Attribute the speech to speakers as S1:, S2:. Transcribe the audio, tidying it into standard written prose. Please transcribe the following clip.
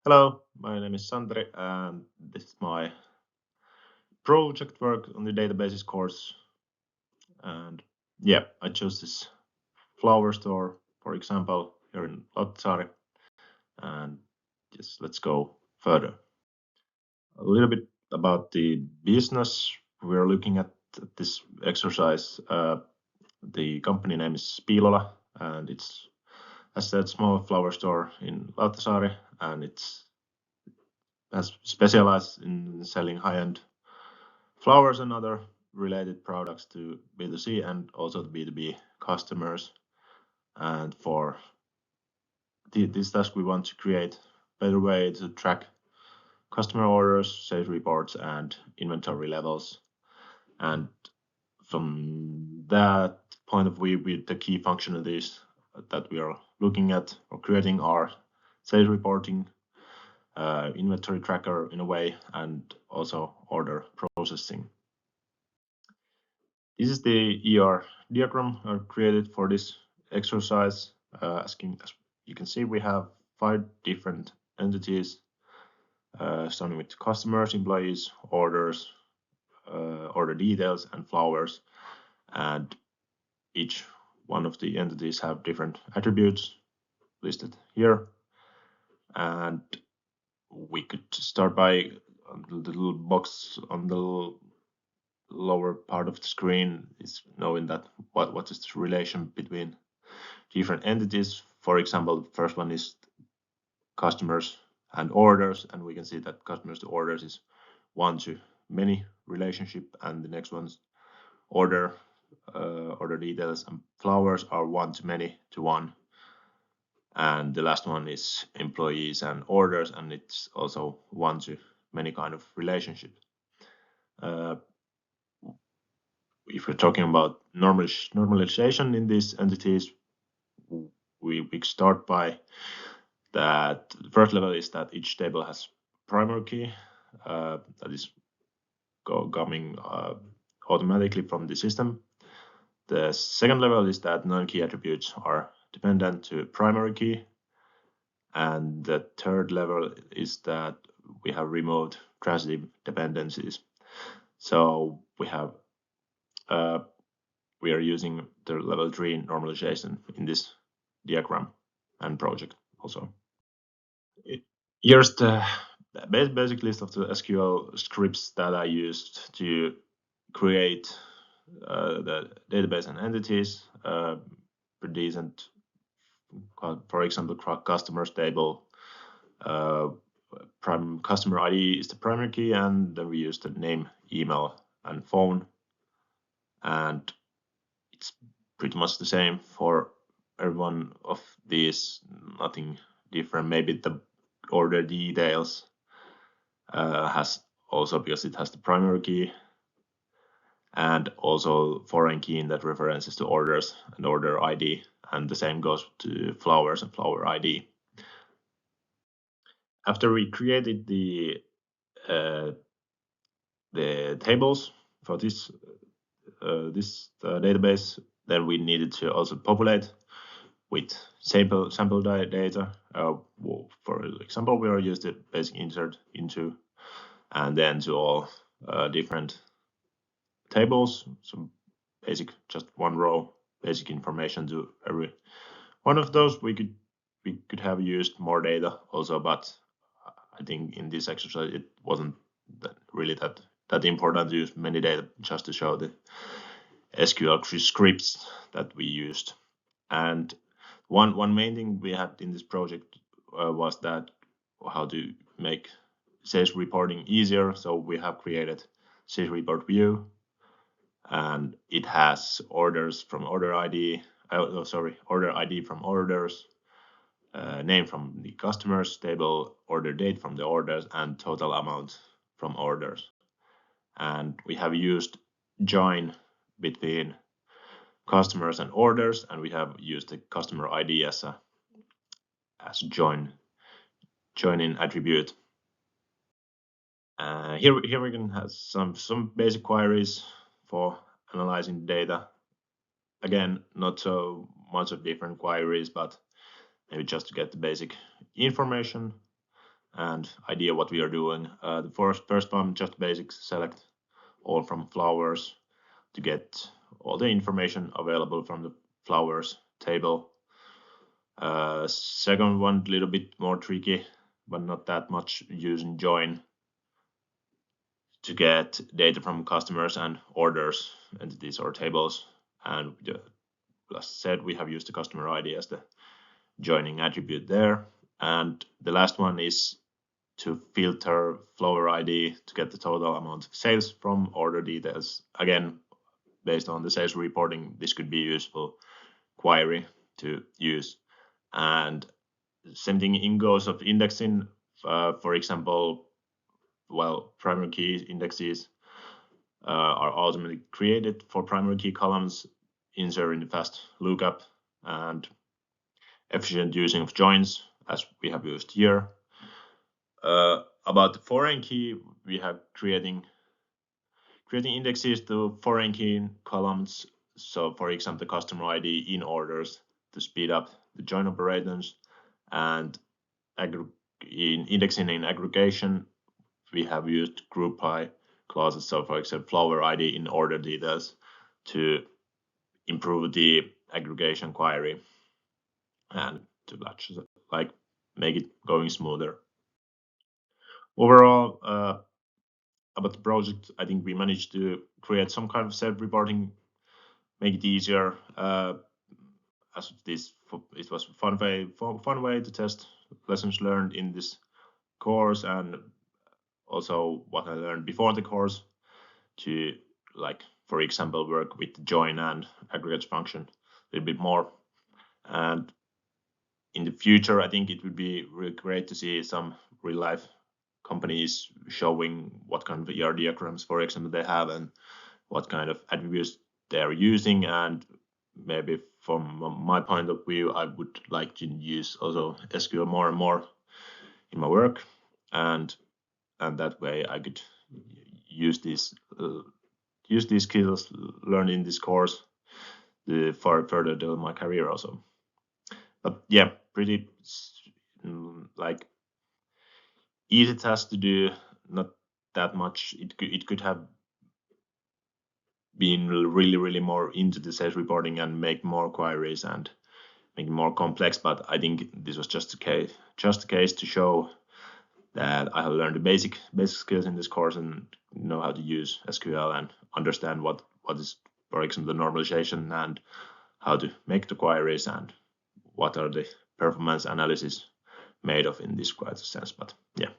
S1: Hello, my name is Santeri, and this is my project work on the databases course. And yeah, I chose this flower store, for example, here in Lauttasaari. And just let's go further. A little bit about the business. We're looking at this exercise. The company name is Piilola, and it's a small flower store in Lauttasaari, and it's has specialized in selling high-end flowers and other related products to B2C and also to B2B customers. And for this task, we want to create a better way to track customer orders, sales reports, and inventory levels. And from that point of view, the key functionalities that we are looking at or creating are sales reporting, inventory tracker in a way, and also order processing. This is the ER diagram created for this exercise. As you can see, we have 5 different entities, starting with customers, employees, orders, order details, and flowers. And each one of the entities have different attributes listed here. And we could start by the little box on the lower part of the screen is knowing that what is the relation between different entities. For example, the first one is customers and orders, and we can see that customers to orders is one to many relationship, and the next one's order details and flowers are one to many to one, and the last one is employees and orders, and it's also one to many kind of relationship. If we're talking about normalization in these entities, we start by that the first level is that each table has primary key that is coming automatically from the system. The second level is that non-key attributes are dependent to primary key. And the third level is that we have removed transitive dependencies. So we have we are using the level 3 normalization in this diagram and project also. Here's the basic list of the SQL scripts that I used to create the database and entities. Pretty decent. For example, customers table. Customer ID is the primary key, and then we use the name, email, and phone. And it's pretty much the same for every one of these, nothing different. Maybe the order details has also, because it has the primary key, and also foreign key that references to orders and order ID, and the same goes to flowers and flower ID. After we created the tables for this database, then we needed to also populate with sample data. For example, we are used to basic insert into and then to all different tables. So basic, just one row, basic information to every one of those. We could have used more data also, but I think in this exercise it wasn't really that important to use many data, just to show the SQL scripts that we used. And one main thing we had in this project was that how to make sales reporting easier. So we have created sales report view, and it has orders from order ID. Order ID from orders, name from the customers table, order date from the orders, and total amount from orders. And we have used join between customers and orders, and we have used the customer ID as joining attribute. Here we can have some basic queries for analyzing data. Again, not so much of different queries, but maybe just to get the basic information. and idea what we are doing. The first one, just basic select all from flowers to get all the information available from the flowers table. Second one, a little bit more tricky, but not that much, using join to get data from customers and orders, entities or tables. And as said, we have used the customer ID as the joining attribute there. And the last one is to filter flower ID to get the total amount of sales from order details. Again, based on the sales reporting, this could be useful query to use. And same thing in goes of indexing. For example, well, primary key indexes are automatically created for primary key columns, inserting the fast lookup and efficient using of joins, as we have used here. About the foreign key, we have creating indexes to foreign key columns. So, for example, the customer ID in orders to speed up the join operations, and in indexing and aggregation, we have used group by clauses. So, for example, flower ID in order details to improve the aggregation query and to like make it going smoother. Overall, about the project, I think we managed to create some kind of self-reporting, make it easier. As this, it was a fun way to test lessons learned in this course, and also what I learned before the course to, like, for example, work with the join and aggregate function a little bit more. And in the future, I think it would be really great to see some real life companies showing what kind of ER diagrams, for example, they have and what kind of attributes they're using. And maybe from my point of view, I would like to use also SQL more and more in my work, and that way I could use these skills learned in this course to further develop my career also. But yeah, pretty like easy task to do, not that much. It could have been really more into the sales reporting and make more queries and make it more complex. But I think this was just a case to show that I have learned the basic skills in this course and know how to use SQL and understand what is, for example, the normalization and how to make the queries and what are the performance analysis made of in this quite sense. But yeah,